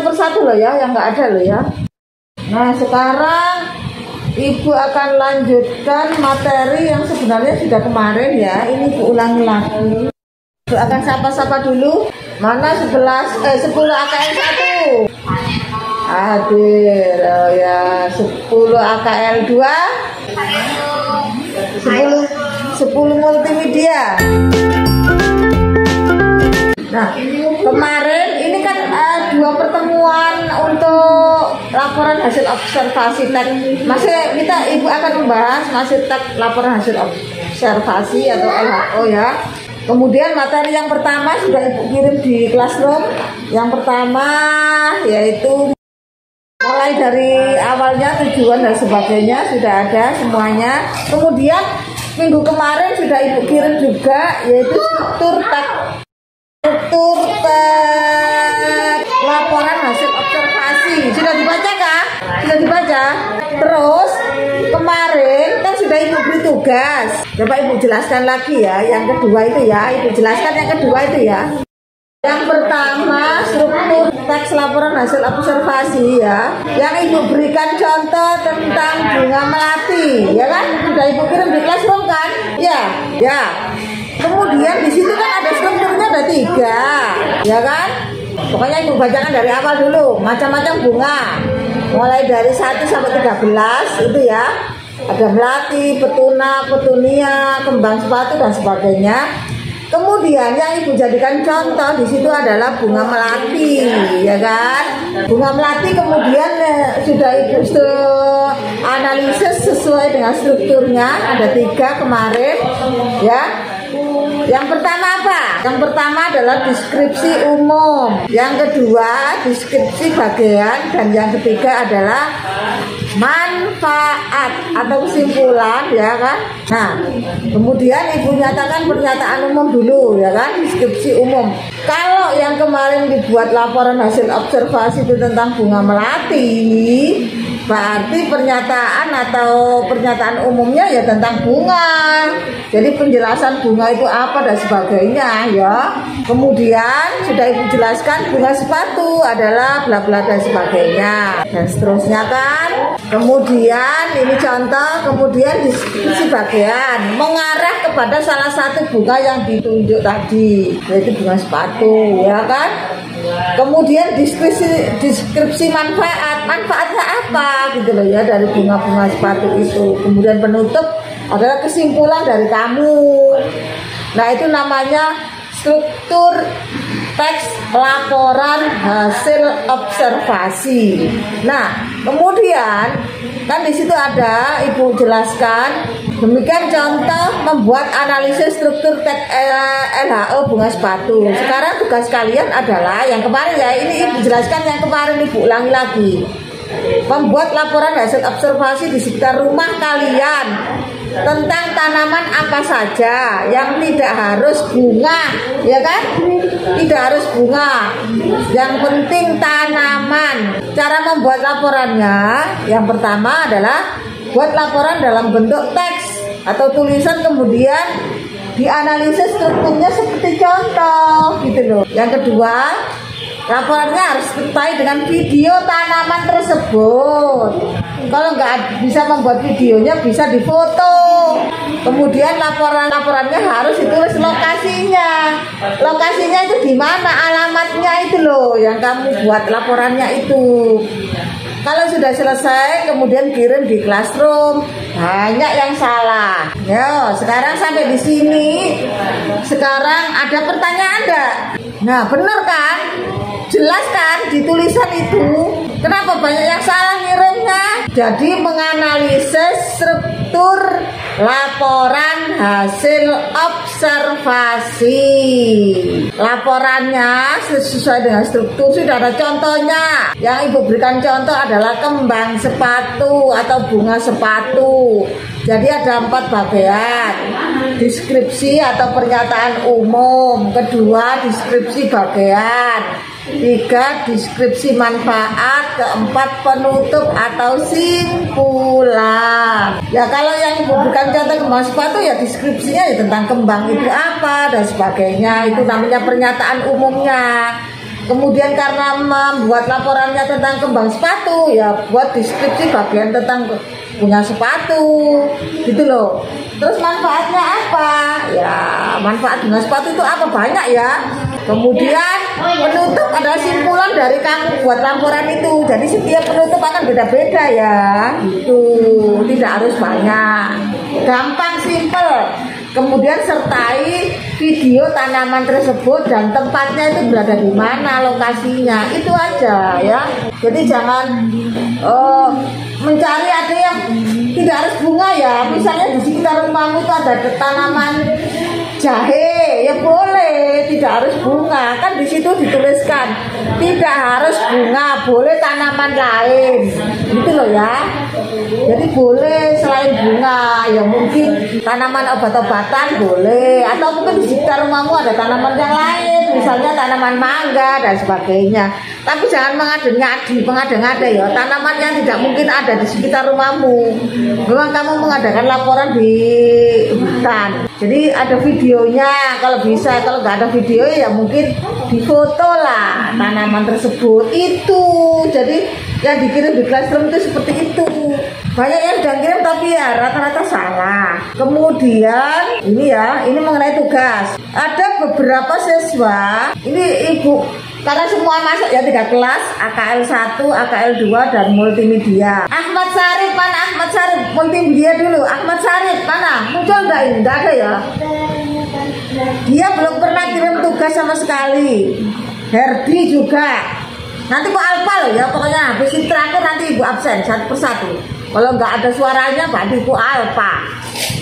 persatu loh ya, yang nggak ada loh ya. Nah sekarang Ibu akan lanjutkan materi yang sebenarnya sudah kemarin ya. Ini Ibu ulangi lagi. Ibu akan sapa-sapa dulu. Mana 10 AKL 1? Hadir. Oh ya, 10 AKL 2. 10 multimedia. Nah, kemarin ini kan 2 pertemuan untuk laporan hasil observasi teks. Ibu akan membahas masih teks laporan hasil observasi atau LHO ya. Kemudian materi yang pertama sudah Ibu kirim di classroom. Yang pertama yaitu mulai dari awalnya, tujuan dan sebagainya sudah ada semuanya. Kemudian minggu kemarin sudah Ibu kirim juga yaitu struktur teks laporan hasil observasi. Sudah dibaca kah? Sudah dibaca. Terus kemarin kan sudah Ibu beri tugas. Coba Ibu jelaskan lagi ya. Yang kedua itu ya. Ibu jelaskan yang kedua itu ya. Yang pertama struktur teks laporan hasil observasi ya. Yang Ibu berikan contoh tentang bunga melati, ya kan? Sudah Ibu kirim di classroom kan? Ya, ya. Kemudian di situ kan ada strukturnya ada 3, ya kan? Pokoknya Ibu bacakan dari awal dulu, macam-macam bunga. Mulai dari 1 sampai 13 itu ya. Ada melati, petuna, petunia, kembang sepatu dan sebagainya. Kemudian yang Ibu jadikan contoh di situ adalah bunga melati, ya kan? Bunga melati kemudian sudah Ibu analisis sesuai dengan strukturnya, ada 3 kemarin, ya. Yang pertama apa? Yang pertama adalah deskripsi umum. Yang kedua deskripsi bagian. Dan yang ketiga adalah manfaat atau kesimpulan, ya kan? Nah, kemudian Ibu nyatakan pernyataan umum dulu, ya kan? Deskripsi umum. Kalau yang kemarin dibuat laporan hasil observasi itu tentang bunga melati, berarti pernyataan umumnya ya tentang bunga. Jadi penjelasan bunga itu apa dan sebagainya ya. Kemudian sudah Ibu jelaskan bunga sepatu adalah bla bla dan sebagainya dan seterusnya kan. Kemudian ini contoh, kemudian diskusi bagian mengarah kepada salah satu bunga yang ditunjuk tadi, yaitu bunga sepatu, ya kan? Kemudian deskripsi manfaatnya apa gitu loh ya dari bunga-bunga sepatu itu. Kemudian penutup adalah kesimpulan dari kamu. Nah itu namanya struktur teks laporan hasil observasi. Nah kemudian kan di situ ada Ibu jelaskan demikian contoh membuat analisis struktur teks LHO bunga sepatu. Sekarang tugas kalian adalah yang kemarin ya, ini Ibu jelaskan yang kemarin, Ibu ulangi lagi. Membuat laporan hasil observasi di sekitar rumah kalian tentang tanaman apa saja yang tidak harus bunga, ya kan? Tidak harus bunga. Yang penting tanaman. Cara membuat laporannya, yang pertama adalah buat laporan dalam bentuk teks atau tulisan, kemudian dianalisis strukturnya seperti contoh gitu loh. Yang kedua, laporannya harus terkait dengan video tanaman tersebut. Kalau nggak bisa membuat videonya, bisa difoto. Kemudian laporannya harus ditulis lokasinya. Lokasinya itu di mana, alamatnya itu loh yang kamu buat laporannya itu. Kalau sudah selesai, kemudian kirim di classroom. Banyak yang salah. Yo, sekarang sampai di sini. Sekarang ada pertanyaan enggak? Nah, benar kan? Jelas kan di tulisan itu. Kenapa banyak yang salah ngirimnya? Jadi menganalisis struktur laporan hasil observasi. Laporannya sesuai dengan struktur, sudah ada contohnya. Yang Ibu berikan contoh adalah kembang sepatu atau bunga sepatu. Jadi ada 4 bagian. Deskripsi atau pernyataan umum. Kedua, deskripsi bagian. 3, deskripsi manfaat. 4, penutup atau simpulan. Ya kalau yang Ibu berikan contoh kembang sepatu ya deskripsinya ya tentang kembang itu apa dan sebagainya. Itu namanya pernyataan umumnya. Kemudian karena membuat laporannya tentang kembang sepatu, ya buat deskripsi bagian tentang punya sepatu, gitu loh. Terus manfaatnya apa? Ya manfaat bunga sepatu itu apa, banyak ya. Kemudian penutup adalah simpulan dari kamu buat laporan itu. Jadi setiap penutup akan beda-beda ya, gitu. Tidak harus banyak, gampang, simple. Kemudian sertai video tanaman tersebut dan tempatnya itu berada di mana, lokasinya, itu aja ya. Jadi jangan mencari ada yang tidak harus bunga ya. Misalnya di sekitar rumahmu itu ada tanaman jahe, ya boleh, tidak harus bunga. Kan di situ dituliskan tidak harus bunga, boleh tanaman lain, gitu loh ya. Jadi boleh selain bunga, ya mungkin tanaman obat-obatan boleh, atau mungkin di sekitar rumahmu ada tanaman yang lain, misalnya tanaman mangga dan sebagainya. Tapi jangan mengada-ngada ya, tanaman yang tidak mungkin ada di sekitar rumahmu. Memang kamu mengadakan laporan di hutan, jadi ada videonya kalau bisa. Kalau nggak ada video ya mungkin difoto lah tanaman tersebut itu. Jadi yang dikirim di classroom itu seperti itu. Banyak yang sudah kirim tapi ya rata-rata salah. Kemudian ini ya, ini mengenai tugas. Ada beberapa siswa, ini ibu, karena semua masuk ya 3 kelas, AKL 1, AKL 2 dan multimedia. Ahmad Sarif, mana Ahmad Sarif? Multimedia dulu. Ahmad Sarif mana? Muncul enggak ini? Enggak ada ya. Dia belum pernah kirim tugas sama sekali. Herdi juga. Nanti Bu Alfa loh ya, pokoknya habis ini terakhir nanti Ibu absen satu persatu. Kalau nggak ada suaranya berarti Bu Alfa.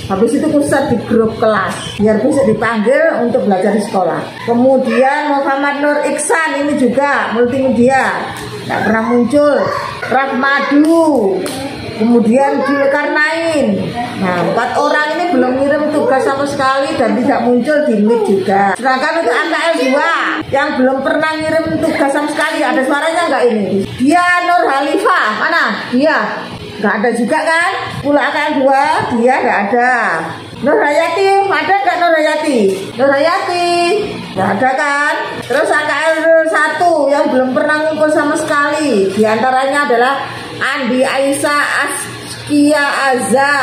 Habis itu pusat di grup kelas biar bisa dipanggil untuk belajar di sekolah. Kemudian Muhammad Nur Iksan ini juga multimedia, nggak pernah muncul. Rahmadu, kemudian Julkarnain. Nah, 4 orang ini belum ngirim tugas sama sekali dan tidak muncul di Meet juga. Sedangkan untuk AKL 2 yang belum pernah ngirim tugas sama sekali, ada suaranya nggak ini? Dia Nur Halifah, mana? Dia nggak ada juga kan? Pula AKL 2 dia nggak ada. Nur Hayati, ada nggak Nur Hayati? Nur Hayati nggak ada kan? Terus AKL 1 yang belum pernah ngumpul sama sekali, diantaranya adalah Andi Aisyah Askia Azza.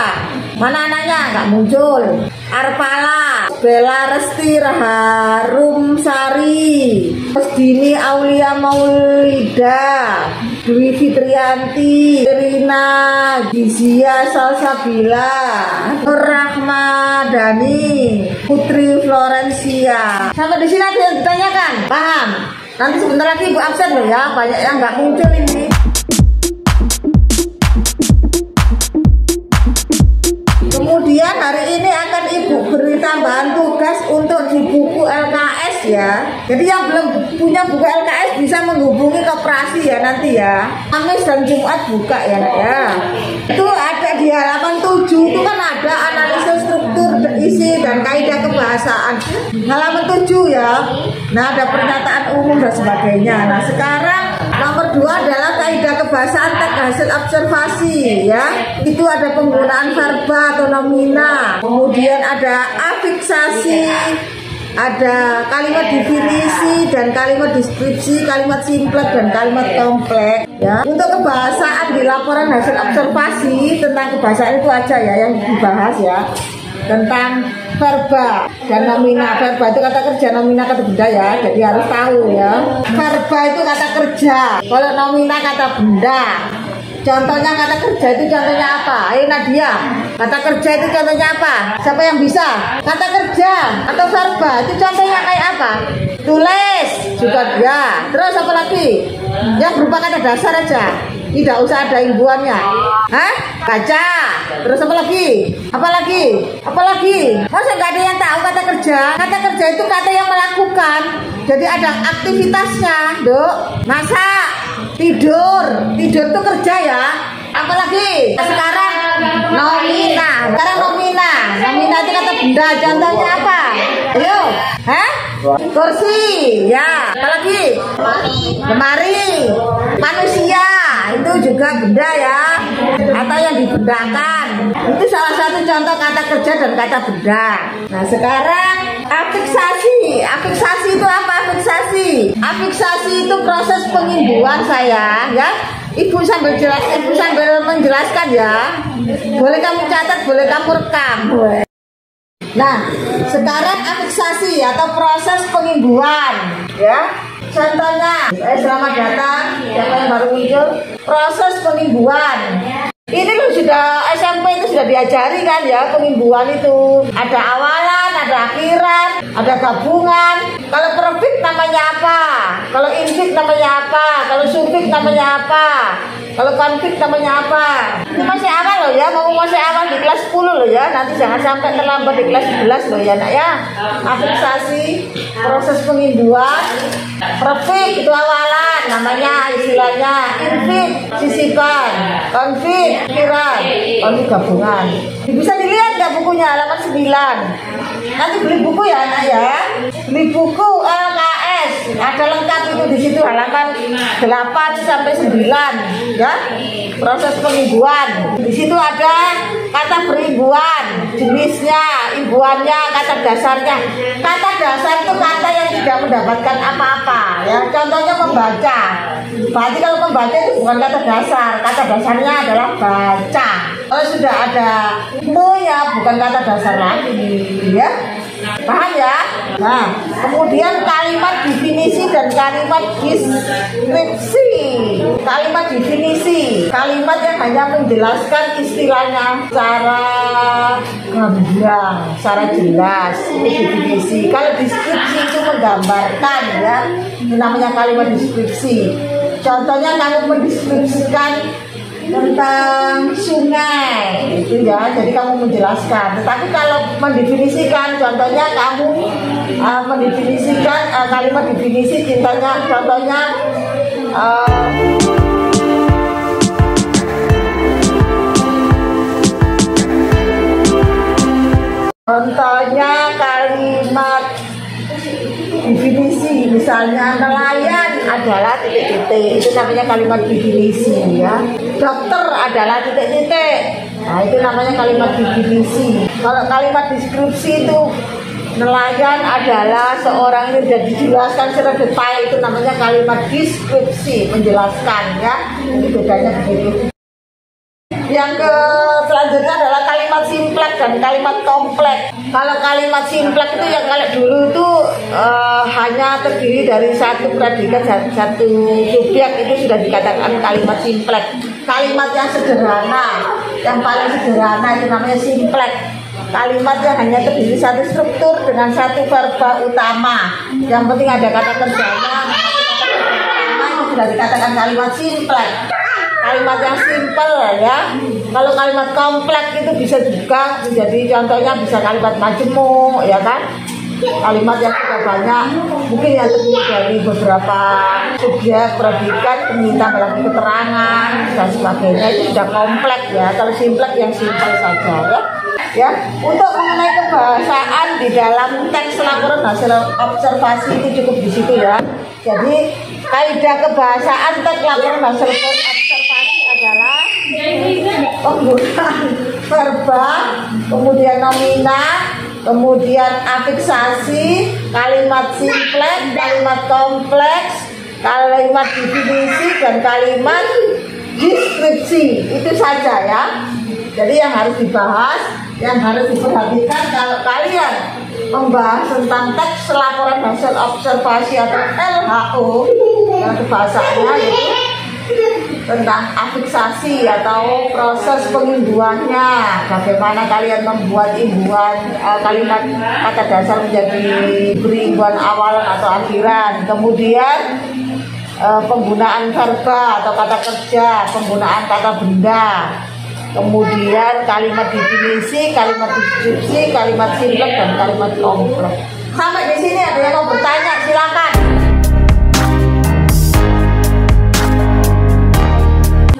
Mana anaknya? Nggak muncul. Arpala, Bella Resti Harum Sari, Dini Aulia Maulida, Dwi Fitrianti, Rina Gizia Salsabila, Nur Rahmadani, Putri Florencia. Sampai di sini ada yang ditanyakan? Paham? Nanti sebentar lagi Ibu absen loh ya, banyak yang nggak muncul ini. Kemudian hari ini akan Ibu beri tambahan tugas untuk di buku LKS ya. Jadi yang belum punya buku LKS bisa menghubungi koperasi ya nanti ya. Kamis dan Jumat buka ya nak ya. Itu ada di halaman 7 itu kan ada analisis struktur isi dan kaidah kebahasaan. Halaman 7 ya. Nah ada pernyataan umum dan sebagainya. Nah sekarang nomor 2 adalah kaidah kebahasaan teks hasil observasi ya. Itu ada penggunaan verba atau nomina, kemudian ada afiksasi, ada kalimat definisi dan kalimat deskripsi, kalimat simplek dan kalimat kompleks ya. Untuk kebahasaan di laporan hasil observasi tentang kebahasaan itu aja ya yang dibahas ya. Tentang verba dan nomina. Verba itu kata kerja, nomina kata benda ya, jadi harus tahu ya. Verba itu kata kerja, kalau nomina kata benda. Contohnya kata kerja itu contohnya apa? Ayo Nadia, kata kerja itu contohnya apa? Siapa yang bisa? Kata kerja atau verba itu contohnya kayak apa? Tulis juga ya. Terus apa lagi? Yang berupa kata dasar aja, tidak usah ada imbuhannya. Hah? Baca. Terus apa lagi? Apa lagi? Apa lagi? Masa nggak ada yang tahu kata kerja? Kata kerja itu kata yang melakukan. Jadi ada aktivitasnya, Dok. Masak, tidur itu kerja ya. Apalagi sekarang nomina. Sekarang nomina itu kata benda. Contohnya apa? Ayo, hah? Kursi, ya. Apalagi? Lemari. Manusia, itu juga benda ya, atau yang dibendakan. Itu salah satu contoh kata kerja dan kata benda. Nah sekarang afiksasi. Afiksasi itu apa? Afiksasi itu proses pengimbuan sayang ya. Ibu sambil menjelaskan ya. Boleh kamu catat, boleh kamu rekam. Nah, sekarang afiksasi atau proses pengimbuan ya. Contohnya, selamat datang siapa yang baru muncul. Proses pengimbuan. Ini loh sudah SMP itu sudah diajari kan ya, pengimbuan itu ada awalan, ada akhiran, ada gabungan. Kalau perfit namanya apa? Kalau infit namanya apa? Kalau sufik namanya apa? Kalau konflik namanya apa? Ini masih awal loh ya, masih awal di kelas 10 loh ya. Nanti jangan sampai terlambat di kelas 11 loh ya nak ya. Afiksasi, proses pengimbuan. Perfit itu awalan, namanya istilahnya. Infit, sisipan. Konflik, akhiran. Konflik gabungan. Bisa dilihat nggak bukunya halaman 9. Nanti beli buku ya nak ya. Beli buku LKS. Ada lengkap itu di situ halaman 8 sampai 9 ya. Proses pengimbuan. Di situ ada kata berimbuan, jenisnya, imbuannya, kata dasarnya. Kata dasar itu kata yang tidak mendapatkan apa-apa ya. Contohnya membaca. Berarti kalau membaca itu bukan kata dasar. Kata dasarnya adalah baca. Kalau sudah ada mu-nya bukan kata dasar lagi ya. Paham ya? Nah, kemudian kalimat definisi dan kalimat deskripsi. Kalimat definisi, kalimat yang hanya menjelaskan istilahnya secara gamblang, secara jelas. Ini definisi. Kalau deskripsi itu menggambarkan ya. Ini namanya kalimat deskripsi. Contohnya kamu mendeskripsikan tentang sungai itu ya, jadi kamu menjelaskan. Tetapi kalau mendefinisikan, contohnya kamu mendefinisikan kalimat definisi cintanya, contohnya kalimat definisi, misalnya nelayan adalah titik-titik, itu namanya kalimat definisi ya. Dokter adalah titik-titik, nah itu namanya kalimat definisi. Kalau kalimat deskripsi itu nelayan adalah seorang, ini sudah dijelaskan secara detail, itu namanya kalimat deskripsi, menjelaskan ya. Ini bedanya begitu. Yang selanjutnya adalah kalimat simplek dan kalimat kompleks. Kalau kalimat simplek itu yang kalau dulu itu hanya terdiri dari satu predikat dan satu subjek, itu sudah dikatakan kalimat simplek. Kalimat yang sederhana, yang paling sederhana itu namanya simplek. Kalimat yang hanya terdiri satu struktur dengan satu verba utama. Yang penting ada kata kerjanya, itu sudah dikatakan kalimat simplek. Kalimat yang simpel ya. Kalau kalimat kompleks itu bisa juga menjadi, contohnya bisa kalimat majemuk ya kan. Kalimat yang sudah banyak, mungkin yang terdiri dari beberapa subjek, predikat, kemudian lagi keterangan dan sebagainya, itu sudah kompleks ya. Kalau simplek yang simpel saja ya. Ya, untuk mengenai kebahasaan di dalam teks laporan hasil observasi itu cukup di situ ya. Jadi kaidah kebahasaan teks laporan hasil observasi adalah penggunaan verba, kemudian nomina, kemudian afiksasi, kalimat simplek, kalimat kompleks, kalimat definisi, dan kalimat deskripsi. Itu saja ya. Jadi yang harus dibahas, yang harus diperhatikan kalau kalian membahas tentang teks laporan hasil observasi atau LHO, yang kebahasaannya yaitu tentang afiksasi atau proses pengimbuannya, bagaimana kalian membuat imbuhan kalimat kata dasar menjadi berimbuhan awalan atau akhiran, kemudian penggunaan verba atau kata kerja, penggunaan kata benda, kemudian kalimat definisi, kalimat deskripsi, kalimat simplek, dan kalimat kompleks. Sampai di sini ada yang mau bertanya, silakan.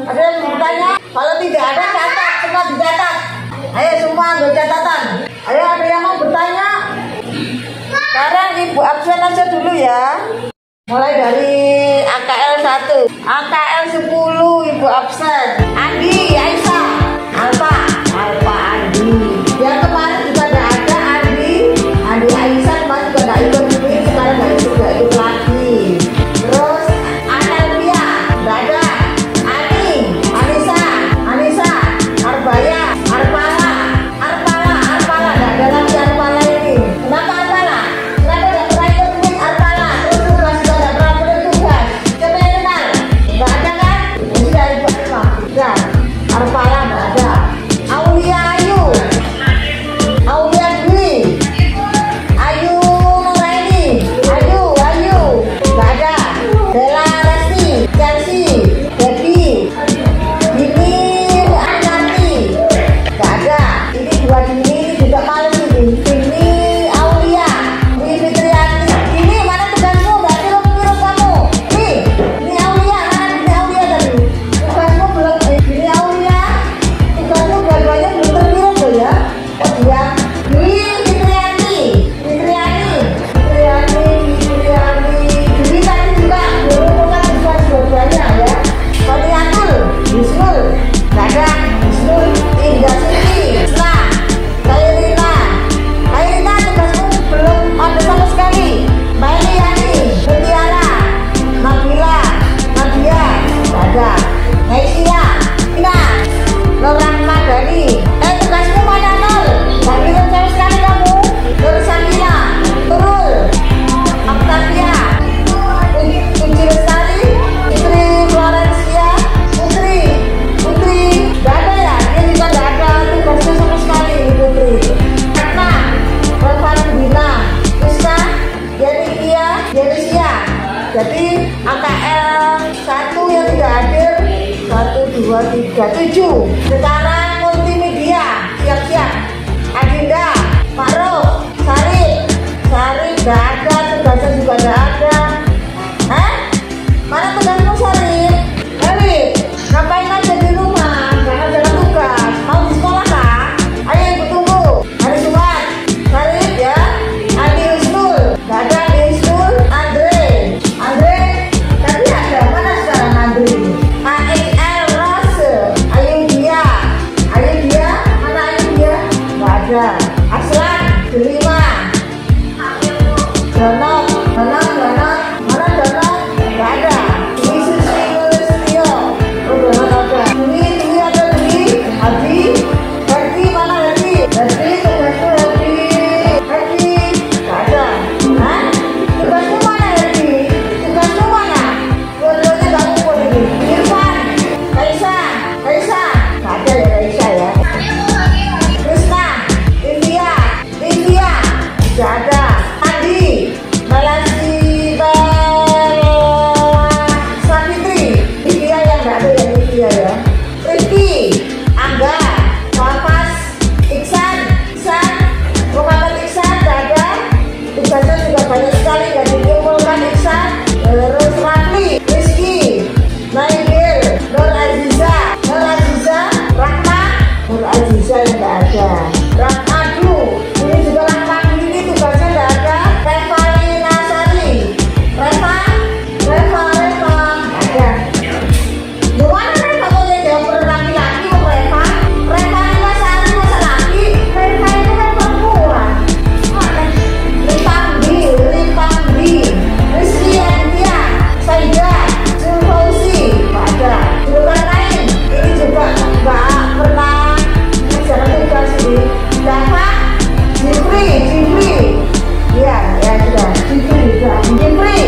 Ada yang mau bertanya? Kalau tidak ada, catat, semua dicatat. Ayo semua ambil catatan. Ayo, ada yang mau bertanya? Sekarang ibu absen aja dulu ya. Mulai dari AKL 1 1. AKL 10 Ibu absen. Andi, Aisyah, Alfa Andi. Yang kemarin juga tidak ada Andi Aisyah kemarin juga tidak ikut ini, sekarang tidak ikut lagi. Terus Anelvia tidak ada. Anissa, Arbaya, Arpala tidak ada lagi Arpala ini. Kenapa Arpala? Kenapa tidak pernah ikut ini Arpala? Terus tugas juga tidak pernah bertugas. Coba yang kenal? Tidak ada kan? Sudah Ibu Arpa. Sudah. Arpala tidak ada. Aulia Dwi, Ayu Nuraini, Ayu tidak ada. Bella Resti, Chelsea, Debbie, Dini Ananti tidak ada. Ini 2 Dini juga malam ini. Dini Aulia, Dwi Fitriani. Ini mana tugasmu? Nggak tirup kamu. Ini Aulia, mana Dini Aulia tadi? Tugasmu belum. Dini Aulia, tugasmu dua-duanya belum tertirup loh ya. Oh dia. Dwi Fitriani. Dwi tadi juga belum bukan tugas dua-duanya ya. Fadiatul, Yusnul, nggak ada. Yusnul, Indah Siti, nah, Kairina tugasmu belum ada sama sekali. Mbak Eliani, Mutiara, Nabila, Nadia, nggak ada. Naisia, Ina, Nur Rahmadani. Tugasmu mana Nol? Nggak kirim sama sekali kamu. Nur Sakina, Turul, Octavia, Puji Lestari, Putri Florencia, Putri, nggak ada ya? Dia juga nggak ada tugasnya sama sekali Putri. Ratna, Rovanbina, Rizka, Yenisia. Jadi AKL 1 yang tidak hadir 1, 2, 3, 7. Sekarang multimedia siap-siap. Adinda, Ma'ruf, Sarif nggak ada, tugasnya juga nggak ada. Hah? Mana tugasmu Sarif? Ngapain aja di rumah? Karena jalan tugas. Mau di sekolah kah? Ayo ibu tunggu. Hari Jumat. Sarif ya. Adi Husnul. Nggak ada Adi Husnul. Andre. Tadi ada. Mana sekarang Andre? AXL Rose. Ayu dia. Mana Ayu dia? Nggak ada. Aslan. Delima. Donok. Mana Donok? Nggak ada. Hadi mana Hadi? Tugasmu Hadi nggak ada. Hah? Tugasmu mana Hadi? Tugasmu mana? Dua-duanya nggak ngumpul ini. Irfan, Aisyah nggak ada ya Aisyah ya. Krisna, Livia nggak ada. Andi, Malasi, Savitri, Livia yang nggak ada ya Livia ya. Rifki, Angga, Wafas, Iksan, Muhammad Iksan nggak ada. Tugasnya juga banyak sekali nggak dikumpulkan Iksan. Terus Rafli, Rizky, Nabil, Nur Aziza, Rahma, Nur Aziza yang nggak ada. Rahmadu, ini juga Rahmadu ini tugasnya nggak ada. Revalina Sari, Reva nggak ada. Gimana Reva kok yang jawab laki-laki kok Reva? Reva ini masa laki. Reva itu kan perempuan. Ripamdi, Rizky Aditya, Saida, Zulfauzi, nggak ada. Julukan lain, ini juga nggak pernah jalan tugas ini. Dava, Jifri, ya sudah. Jifri,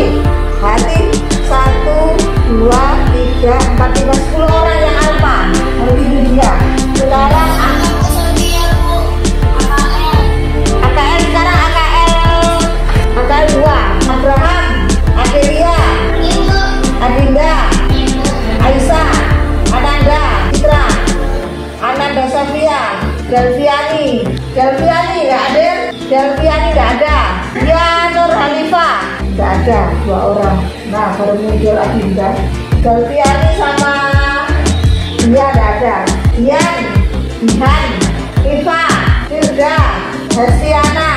Hati 1, 2, 3, 4, 5, 10 orang yang alfa. Multimedia. Sekarang AKL sekarang AKL 2. Abraham, Adelia, Adinda, Aisyah, Ananda, Citra, Ananda Safia, Delviani nggak hadir. Delviani nggak ada. Ya Nur Hanifah nggak ada. 2 orang. Nah baru muncul Adinda. Delviani sama dia nggak ada. Dian, Iva, Firda, Hestiana,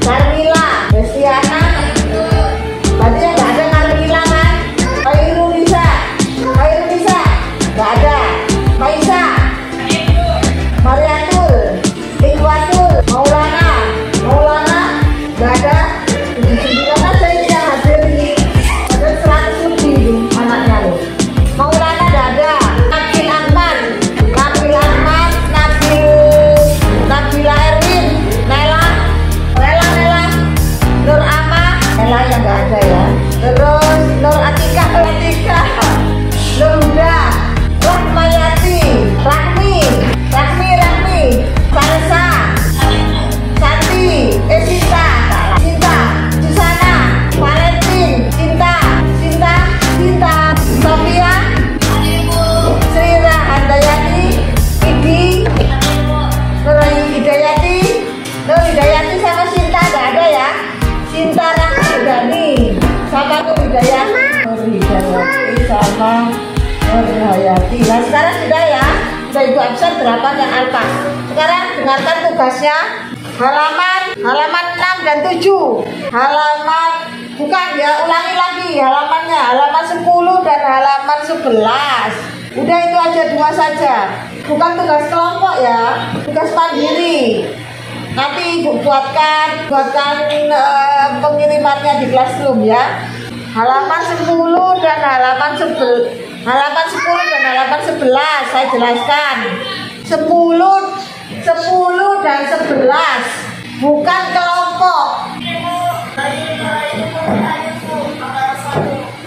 Carmila, Hestiana. Berarti nggak ada Carmila kan? Ayu Nisa, Gak ada 79 aja ini yang hadir ini. Ada 100 lebih anaknya loh. Maulana gak ada. Nabil Ahmad, Nabila Erwin, Nela, Nur Ama, Nela yang gak ada ya. Terus Nur Atika, Nur Huda, Rahmayati, Rahmi, Salsa, Santi, Cinta, Susana, Valentin, Cinta, Sofia, Sri Handayani, Idi, Nur Hidayati sama Cinta gak ada ya. Cinta Rahmi sama Nur Hidayati sama Nur Hayati. Nah sekarang sudah ya, sudah ibu absen 8 yang alpas. Sekarang dengarkan tugasnya. Halaman 6 dan 7. Halaman bukan ya, ulangi lagi halamannya. Halaman 10 dan halaman 11. Udah itu aja 2 saja. Bukan tugas kelompok ya, tugas mandiri. Nanti ibu buatkan pengirimannya di Classroom ya. Halaman 10 dan halaman 10 dan halaman 11 saya jelaskan. 10 dan 11 bukan kelompok.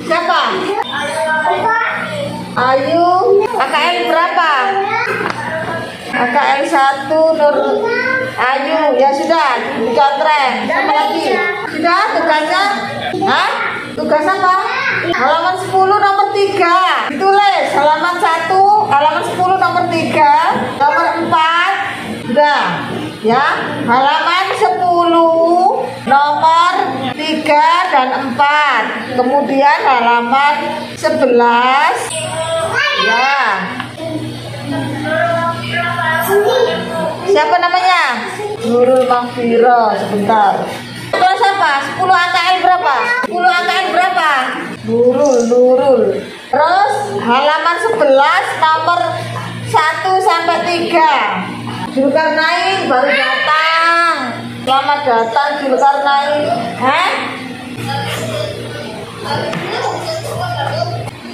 Siapa? Ayu. AKL berapa? AKL 1 Nur Ayu. Ya sudah dicontrek. Apa lagi? Sudah tugasnya? Hah? Tugas apa? Halaman 10 nomor 3. Ditulis halaman 1, halaman 10 nomor 3, nomor 4. Sudah. Ya, halaman 10 nomor 3 dan 4. Kemudian halaman 11. Ya. Siapa namanya? Nurul Mahfiro. Sebentar. Terus apa? 10 AKL berapa? 10 AKL berapa? Nurul. Terus halaman 11 nomor 1 sampai 3. Zulkarnain baru datang. Selamat datang Zulkarnain. Hah?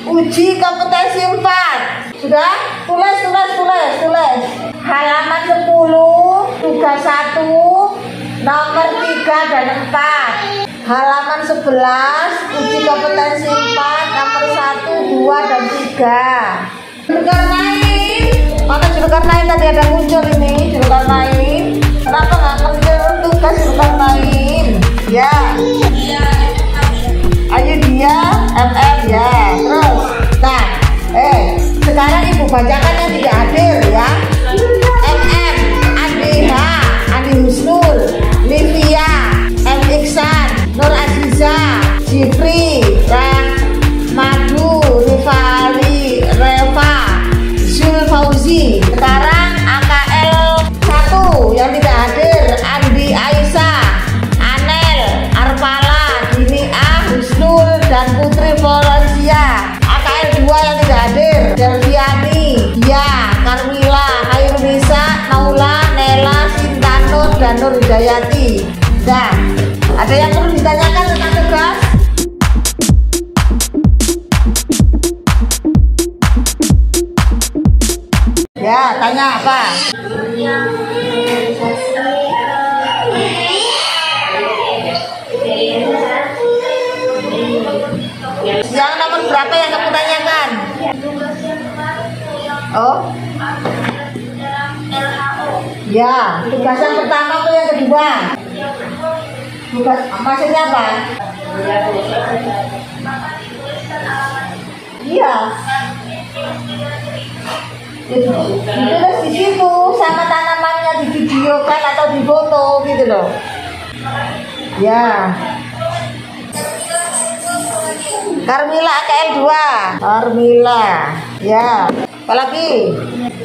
Uji kompetensi 4. Sudah? Tulis. Halaman 10 tugas 1 nomor 3 dan 4. Halaman 11 uji kompetensi 4 nomor 1, 2 dan 3. Zulkarnain. Mana Zulkarnain tadi ada muncul ini Zulkarnain. Kenapa nggak ngerjain tugas Zulkarnain? Ya. Ayo dia ML ya. Terus. Nah, sekarang ibu bacakan yang tidak hadir ya. MM, Andi Husnul, Livia, M Iksan, Nur Aziza, Jifri, Madu, Rifali, Reva, Zul Fauzi. Sekarang AKL 1 yang tidak hadir, Andi Aisyah, Anel, Arpala, Dinia, Husnul dan Putri Valencia. AKL 2 yang tidak hadir, Delviani, Dia, Karmila, Hairunisa, Naula, Nela, Sinta Nur dan Nur Hidayati. Nah, ada yang perlu ditanyakan tentang tugas? Ya, tanya apa? Yang nomor berapa yang kamu tanyakan? Oh? Ya, tugas yang pertama atau yang kedua? Tugas maksudnya apa? Iya. Ditulis di situ sama tanamannya, di video kan atau di foto gitu loh. Ya. Karmila AKL 2. Karmila. Ya. Apalagi?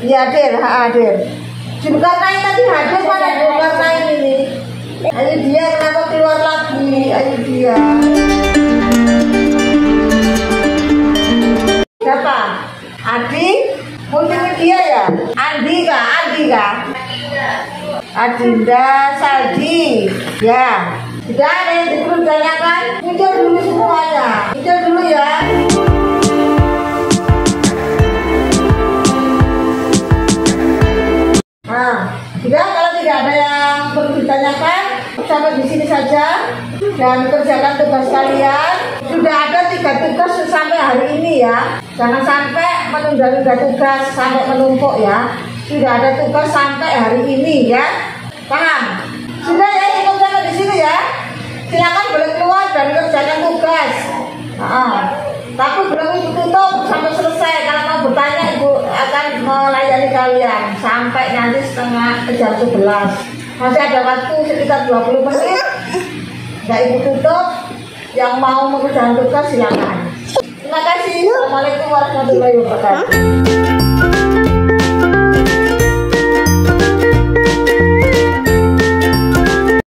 Ya hadir. Zulkarnain tadi hadir, mana Zulkarnain ini? Ayo dia kenapa keluar lagi? Ayo dia. Siapa? Adi? Multimedia ya? Andi kah? Adinda Saldi. Ya. Sudah ada yang perlu ditanyakan? Muncul dulu semuanya. Muncul dulu ya. Nah, sudah kalau tidak ada yang perlu ditanyakan, sampai di sini saja dan kerjakan tugas kalian. Sudah ada 3 tugas sampai hari ini ya. Jangan sampai menunda-nunda tugas sampai menumpuk ya. Sudah ada tugas sampai hari ini ya. Paham? Sudah ya, cukup sampai di sini ya. Silakan boleh keluar dan kerjakan tugas. Tapi belum ibu tutup sampai selesai. Kalau mau bertanya, ibu akan melayani kalian sampai nanti jam 11. Masih ada waktu sekitar 20 menit. Nggak ibu tutup. Yang mau mengerjakan tugas silakan. Terima kasih. Assalamualaikum warahmatullahi wabarakatuh.